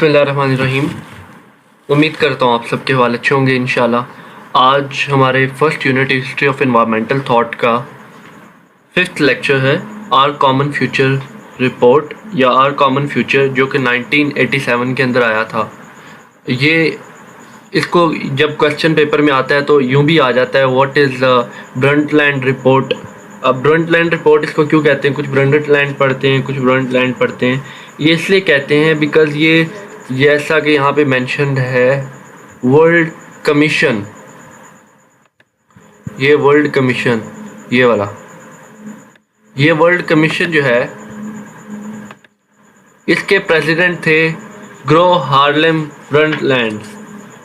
बिस्मिल्लाहिर्रहमानिर्रहीम। उम्मीद करता हूँ आप सबके हाल अच्छे होंगे इंशाल्लाह। आज हमारे first unit history of environmental thought का 5th लेक्चर है आर कॉमन फ्यूचर रिपोर्ट या आर कॉमन फ्यूचर, जो कि 1987 के अंदर आया था। ये इसको जब क्वेश्चन पेपर में आता है तो यूं भी आ जाता है, व्हाट इज़ ब्रंटलैंड रिपोर्ट। अब ब्रंटलैंड रिपोर्ट इसको क्यों कहते हैं, कुछ ब्रंटलैंड पढ़ते हैं, कुछ ब्रंटलैंड पढ़ते हैं। ये इसलिए कहते हैं बिकॉज़ ये जैसा कि यहाँ पे मेंशन्ड है वर्ल्ड कमीशन, ये वर्ल्ड कमीशन, ये वाला, ये वर्ल्ड कमीशन जो है इसके प्रेसिडेंट थे ग्रो हार्लेम ब्रंटलैंड।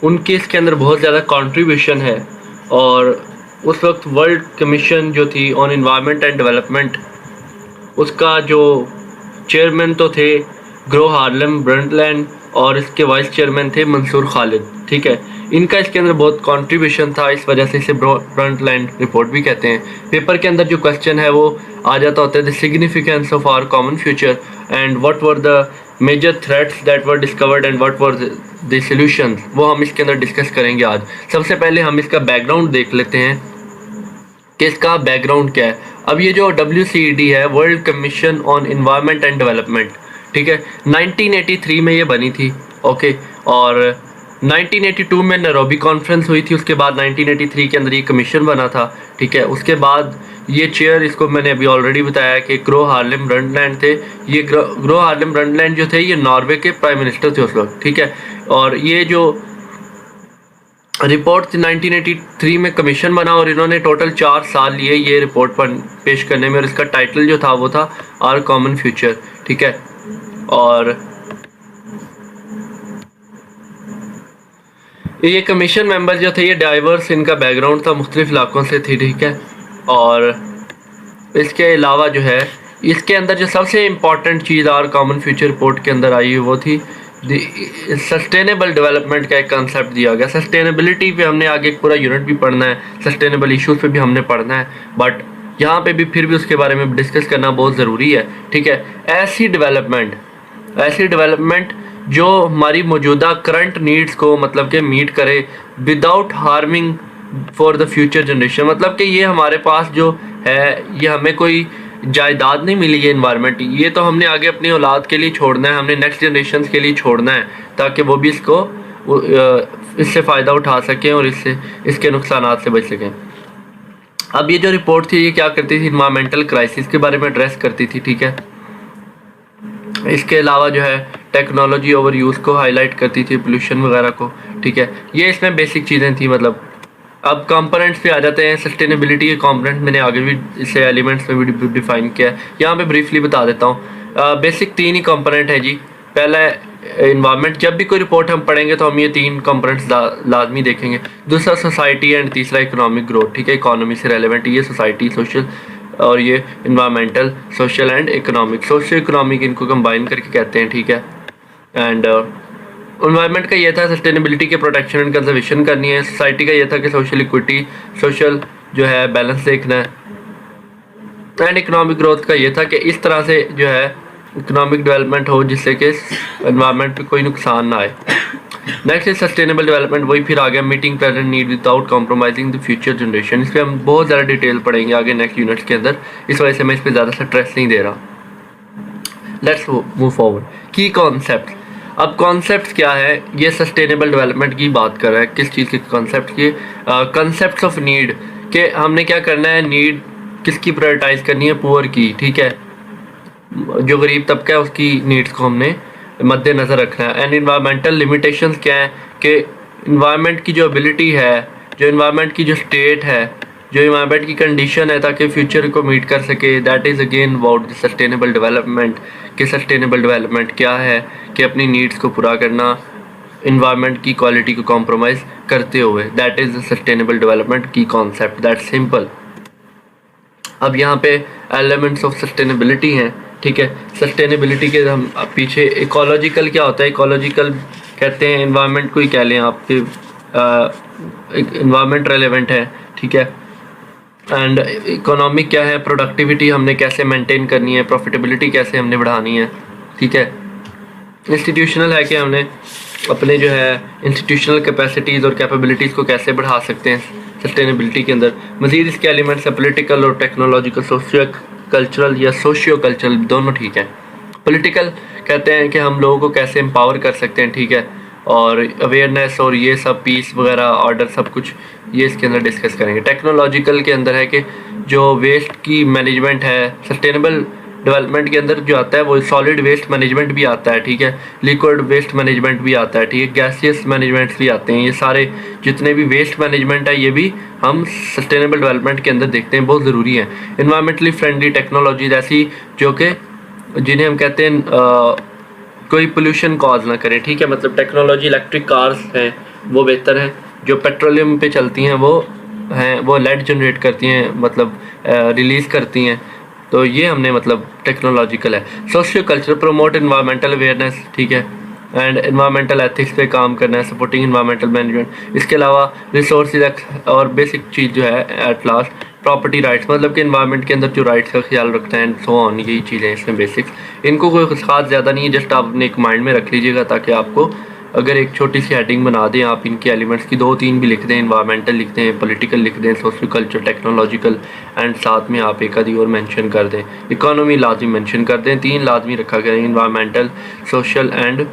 उनकी इसके अंदर बहुत ज़्यादा कंट्रीब्यूशन है। और उस वक्त वर्ल्ड कमीशन जो थी ऑन एनवायरनमेंट एंड डेवलपमेंट, उसका जो चेयरमैन तो थे ग्रो हार्लेम ब्रंटलैंड और इसके वाइस चेयरमैन थे मंसूर खालिद। ठीक है, इनका इसके अंदर बहुत कंट्रीब्यूशन था, इस वजह से इसे ब्रंटलैंड रिपोर्ट भी कहते हैं। पेपर के अंदर जो क्वेश्चन है वो आ जाता होता है the significance of our common future and what were the major threats that were discovered and what were the solutions, वो हम इसके अंदर डिस्कस करेंगे आज। सबसे पहले हम इसका बैकग्राउंड देख लेते हैं कि इसका बैकग्राउंड क्या है। अब ये जो WCED है, world commission on environment and development, ठीक है, 1983 में ये बनी थी। ओके, और 1982 में नैरोबी कॉन्फ्रेंस हुई थी। उसके बाद 1983 के अंदर ये कमीशन बना था। ठीक है, उसके बाद ये चेयर, इसको मैंने अभी ऑलरेडी बताया कि ग्रो हार्लेम ब्रंटलैंड थे। ये ग्रो हार्लेम ब्रंटलैंड जो थे ये नॉर्वे के प्राइम मिनिस्टर थे उस वक्त। ठीक है, और ये जो रिपोर्ट 1983 में कमीशन बना और इन्होंने टोटल 4 साल लिए ये रिपोर्ट पर पेश करने में, और इसका टाइटल जो था वो था आर कॉमन फ्यूचर। ठीक है, और ये कमीशन मेंबर जो थे ये डाइवर्स, इनका बैकग्राउंड था, मुख्तलिफ इलाकों से थी। ठीक है, और इसके अलावा जो है इसके अंदर जो सबसे इम्पॉर्टेंट चीज़ आर कॉमन फ्यूचर रिपोर्ट के अंदर आई वो थी सस्टेनेबल डेवलपमेंट का एक कंसेप्ट दिया गया। सस्टेनेबिलिटी पे हमने आगे एक पूरा यूनिट भी पढ़ना है, सस्टेनेबल इश्यूज पे भी हमने पढ़ना है, बट यहाँ पे भी फिर भी उसके बारे में डिस्कस करना बहुत ज़रूरी है। ठीक है, ऐसी डेवलपमेंट जो हमारी मौजूदा करंट नीड्स को मतलब कि मीट करे without harming for the future generation. मतलब कि ये हमारे पास जो है ये हमें कोई जायदाद नहीं मिली है एनवायरनमेंट, ये तो हमने आगे अपनी औलाद के लिए छोड़ना है, हमने नेक्स्ट जनरेशन के लिए छोड़ना है, ताकि वो भी इससे फ़ायदा उठा सकें और इसके नुकसान से बच सकें। अब ये जो रिपोर्ट थी ये क्या करती थी, इन्वायरमेंटल क्राइसिस के बारे में एड्रेस करती थी। ठीक है, इसके अलावा जो है टेक्नोलॉजी ओवर यूज़ को हाईलाइट करती थी, पोल्यूशन वगैरह को। ठीक है, ये इसमें बेसिक चीज़ें थी। मतलब अब कंपोनेंट्स पे आ जाते हैं। सस्टेनेबिलिटी के कंपोनेंट मैंने आगे भी इसे एलिमेंट्स में भी डिफाइन किया है, यहाँ पे ब्रीफली बता देता हूँ। बेसिक 3 ही कंपोनेंट है जी। पहला इन्वायरमेंट, जब भी कोई रिपोर्ट हम पढ़ेंगे तो हम ये 3 कंपोनेंट्स लाजमी देखेंगे। दूसरा सोसाइटी एंड तीसरा इकोनॉमिक ग्रोथ। ठीक है, इकोनॉमी से रेलेवेंट ये सोसाइटी, सोशल, और ये environmental, social and economic. Social economic इनको कंबाइन करके कहते हैं। ठीक है, एंड इन्वायरमेंट का ये था सस्टेनेबिलिटी के प्रोटेक्शन एंड कंजर्वेशन करनी है। सोसाइटी का ये था कि सोशल इक्विटी, सोशल जो है बैलेंस देखना है। एंड इकोनॉमिक ग्रोथ का ये था कि इस तरह से जो है इकोनॉमिक डेवलपमेंट हो जिससे कि एनवायरनमेंट पे कोई नुकसान ना आए। नेक्स्ट है सस्टेनेबल डेवलपमेंट, वही फिर आ गया meeting present need without compromising the future generation. इस पर हम बहुत ज़्यादा डिटेल पढ़ेंगे आगे नेक्स्ट यूनिट्स के अंदर, इस वजह से मैं इस पर ज़्यादा स्ट्रेस नहीं दे रहा। Let's move forward. की कॉन्सेप्ट, अब कॉन्सेप्ट क्या है, ये सस्टेनेबल डेवलपमेंट की बात कर रहा है। किस चीज़ के कॉन्सेप्ट की, कॉन्सेप्ट्स ऑफ नीड, के हमने क्या करना है, नीड किसकी प्रायोरिटाइज करनी है, पुअर की। ठीक है, जो गरीब तबका है उसकी नीड्स को हमने मद्देनज़र रखना है। एंड इन्वायरमेंटल लिमिटेशंस क्या है कि इन्वायरमेंट की जो एबिलिटी है, जो इन्वायरमेंट की जो स्टेट है, जो इन्वायरमेंट की कंडीशन है ताकि फ्यूचर को मीट कर सके, that is again about the sustainable development. कि सस्टेनेबल डेवलपमेंट क्या है कि अपनी नीड्स को पूरा करना इन्वायरमेंट की क्वालिटी को कॉम्प्रोमाइज़ करते हुए, that is the sustainable development की कॉन्सेप्ट, दैट सिंपल। अब यहाँ पे एलिमेंट्स ऑफ सस्टेनेबिलिटी हैं। ठीक है, सस्टेनेबिलिटी के हम पीछे इकोलॉजिकल क्या होता है, इकोलॉजिकल कहते हैं इन्वायरमेंट को ही कह लें आपके, इन्वायरमेंट रेलेवेंट है। ठीक है, एंड इकोनॉमिक क्या है, प्रोडक्टिविटी हमने कैसे मेंटेन करनी है, प्रॉफिटेबिलिटी कैसे हमने बढ़ानी है। ठीक है, इंस्टीट्यूशनल है कि हमने अपने जो है इंस्टीट्यूशनल कैपेसिटीज़ और कैपेबिलिटीज़ को कैसे बढ़ा सकते हैं सस्टेनेबिलिटी के अंदर। मज़ीद इसके एलिमेंट्स है पॉलिटिकल और टेक्नोलॉजिकल, सोशियो कल्चरल या सोशियो कल्चरल, दोनों ठीक है। पॉलिटिकल कहते हैं कि हम लोगों को कैसे एम्पावर कर सकते हैं, ठीक है, और अवेयरनेस और ये सब पीस वगैरह ऑर्डर सब कुछ ये इसके अंदर डिस्कस करेंगे। टेक्नोलॉजिकल के अंदर है कि जो वेस्ट की मैनेजमेंट है, सस्टेनेबल डेवलपमेंट के अंदर जो आता है वो सॉलिड वेस्ट मैनेजमेंट भी आता है, ठीक है, लिक्विड वेस्ट मैनेजमेंट भी आता है, ठीक है, गैसियस मैनेजमेंट्स भी आते हैं। ये सारे जितने भी वेस्ट मैनेजमेंट है ये भी हम सस्टेनेबल डेवलपमेंट के अंदर देखते हैं, बहुत ज़रूरी है। इन्वायरमेंटली फ्रेंडली टेक्नोलॉजीज ऐसी जो कि जिन्हें हम कहते हैं कोई पोल्यूशन कॉज ना करें, ठीक है, मतलब टेक्नोलॉजी इलेक्ट्रिक कार्स हैं वो बेहतर है, जो पेट्रोलियम पे चलती हैं वो लेड जनरेट करती हैं, मतलब रिलीज़ करती हैं, तो ये हमने मतलब टेक्नोलॉजिकल है। Socio culture promote environmental awareness, ठीक है, एंड इन्वायरमेंटल एथिक्स पे काम करना है, सपोर्टिंग इन्वायरमेंटल मैनेजमेंट। इसके अलावा रिसोर्सेज और बेसिक चीज़ जो है एट लास्ट प्रॉपर्टी राइट्स, मतलब कि इन्वायरमेंट के अंदर जो राइट्स का ख्याल रखते हैं एंड सो ऑन, यही चीज़ें इसमें बेसिक्स। इनको कोई खास ज़्यादा नहीं है, जस्ट आप अपने एक माइंड में रख लीजिएगा ताकि आपको अगर एक छोटी सी हेडिंग बना दें आप इनके एलिमेंट्स की, 2-3 भी लिख दें, इन्वायरमेंटल लिख दें, पॉलिटिकल लिख दें, सोशल कल्चर, टेक्नोलॉजिकल, एंड साथ में आप एक आधी और मेंशन कर दें, इकोनॉमी लाजमी मेंशन कर दें, 3 लाजमी रखा करें, इन्वायरमेंटल, सोशल एंड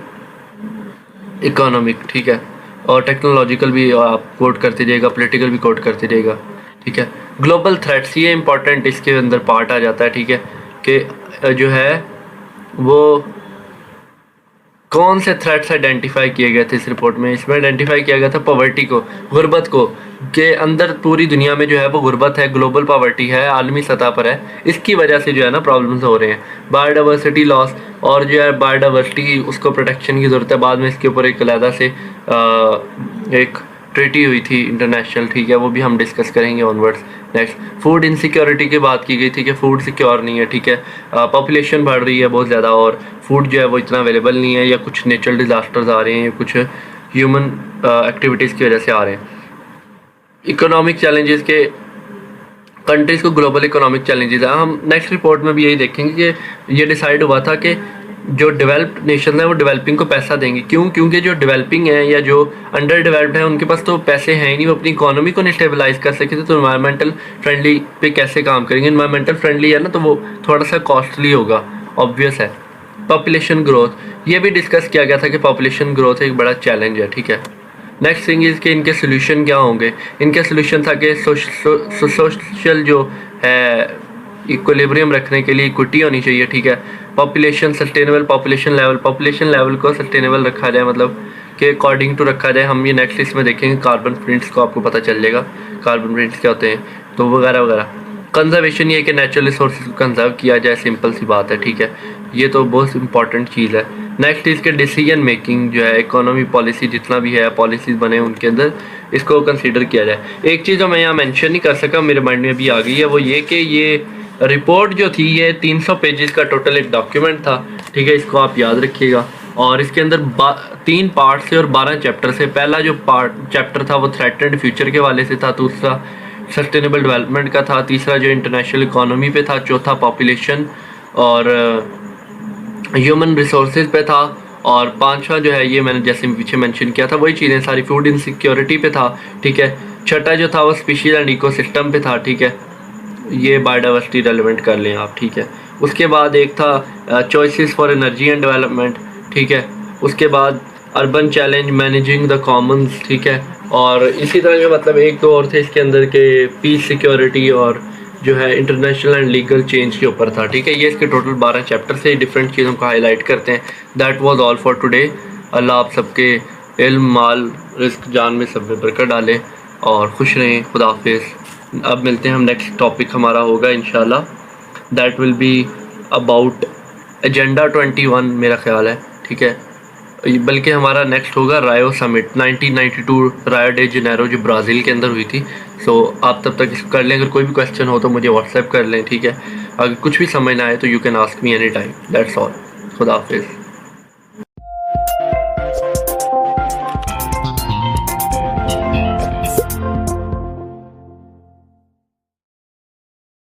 इकोनॉमिक, ठीक है, और टेक्नोलॉजिकल भी आप कोट करते जाइएगा, पॉलिटिकल भी कोट करते जाइएगा, ठीक है। ग्लोबल थ्रेट्स ये इंपॉर्टेंट इसके अंदर पार्ट आ जाता है, ठीक है, कि जो है वो कौन से थ्रेट्स आइडेंटिफाई किए गए थे इस रिपोर्ट में। इसमें आइडेंटिफाई किया गया था पॉवर्टी को, गुर्बत को, के अंदर पूरी दुनिया में जो है वो गुर्बत है, ग्लोबल पॉवर्टी है, आलमी सतह पर है, इसकी वजह से जो है ना प्रॉब्लम्स हो रहे हैं। बायोडाइवर्सिटी लॉस और जो है बायोडाइवर्सिटी उसको प्रोटेक्शन की ज़रूरत है। बाद में इसके ऊपर एक अलहदा से एक ट्रीटी हुई थी इंटरनेशनल, ठीक है, वो भी हम डिस्कस करेंगे ऑनवर्ड्स। नेक्स्ट फूड इनसिक्योरिटी की बात की गई थी कि फूड सिक्योर नहीं है, ठीक है, पॉपुलेशन बढ़ रही है बहुत ज़्यादा और फूड जो है वो इतना अवेलेबल नहीं है, या कुछ नेचुरल डिज़ास्टर्स आ रहे हैं, या कुछ ह्यूमन एक्टिविटीज़ की वजह से आ रहे हैं। इकोनॉमिक चैलेंजेस के कंट्रीज़ को ग्लोबल इकोनॉमिक चैलेंजेस है। हम नेक्स्ट रिपोर्ट में भी यही देखेंगे कि ये डिसाइड हुआ था कि जो डेवलप्ड नेशन है वो डेवलपिंग को पैसा देंगे। क्यों? क्योंकि जो डेवलपिंग है या जो अंडर डेवलप्ड है उनके पास तो पैसे हैं ही नहीं, वो अपनी इकोनॉमी को नहीं स्टेबलाइज कर सके तो इन्वायरमेंटल फ्रेंडली पे कैसे काम करेंगे। इन्वायरमेंटल फ्रेंडली है ना तो वो थोड़ा सा कॉस्टली होगा, ऑब्वियस है। पॉपुलेशन ग्रोथ ये भी डिस्कस किया गया था कि पॉपुलेशन ग्रोथ एक बड़ा चैलेंज है, ठीक है। नेक्स्ट थिंग इज़ कि इनके सोल्यूशन क्या होंगे। इनके सोल्यूशन था कि सोशल जो है इक्विलिब्रियम रखने के लिए इक्विटी होनी चाहिए, ठीक है। पॉपुलेशन सस्टेनेबल पॉपुलेशन लेवल को सस्टेनेबल रखा जाए, मतलब कि अकॉर्डिंग टू रखा जाए। हम ये नेक्स्ट लिस्ट में देखेंगे, कार्बन प्रिंट्स को आपको पता चल जाएगा कार्बन प्रिंट्स क्या होते हैं, तो वगैरह वगैरह। कंजर्वेशन ये कि नेचुरल रिसोर्स को कंजर्व किया जाए, सिंपल सी बात है, ठीक है, ये तो बहुत इंपॉर्टेंट चीज़ है। नेक्स्ट इसके डिसीजन मेकिंग जो है, इकोनॉमी पॉलिसी जितना भी है पॉलिसीज़ बने उनके अंदर इसको कंसीडर किया जाए। एक चीज़ जो मैं यहाँ मेंशन नहीं कर सका, मेरे माइंड में अभी आ गई है, वो ये कि ये रिपोर्ट जो थी ये 300 पेजेस का टोटल एक डॉक्यूमेंट था, ठीक है, इसको आप याद रखिएगा। और इसके अंदर 3 पार्ट से और 12 चैप्टर से। पहला जो चैप्टर था वो थ्रेटेंड फ्यूचर के वाले से था, दूसरा सस्टेनेबल डेवलपमेंट का था, तीसरा जो इंटरनेशनल इकोनॉमी पे था, चौथा पॉपुलेशन और ह्यूमन रिसोर्सेज पे था, और 5वां जो है ये मैंने जैसे पीछे मेंशन किया था वही चीज़ें सारी, फूड इनसिक्योरिटी पे था, ठीक है। छठा जो था वो स्पीशीज एंड इकोसिस्टम पे था, ठीक है, ये बायोडाइवर्सिटी रेलेवेंट कर लें आप, ठीक है। उसके बाद एक था choices for energy and development, ठीक है। उसके बाद urban challenge managing the Commons, ठीक है। और इसी तरह के मतलब 1-2 और थे इसके अंदर के पीस सिक्योरिटी और जो है इंटरनेशनल एंड लीगल चेंज के ऊपर था, ठीक है। ये इसके टोटल 12 चैप्टर से डिफरेंट चीज़ों को हाईलाइट करते हैं। That was all for today. Allah आप सबके इल्म, माल, रिस्क, जान में सब में बरकत डाले और खुश रहें। खुदा हाफिज़। अब मिलते हैं हम, नेक्स्ट टॉपिक हमारा होगा इंशाल्लाह, that will be about agenda 21 मेरा ख्याल है, ठीक है। बल्कि हमारा नेक्स्ट होगा रायो समिट 1992 रायो डे जनेरो जो ब्राज़ील के अंदर हुई थी। सो आप तब तक इसको कर लें। अगर कोई भी क्वेश्चन हो तो मुझे व्हाट्सएप कर लें, ठीक है। अगर कुछ भी समझ ना आए तो you can ask me any time. That's all. खुदा हाफिज़।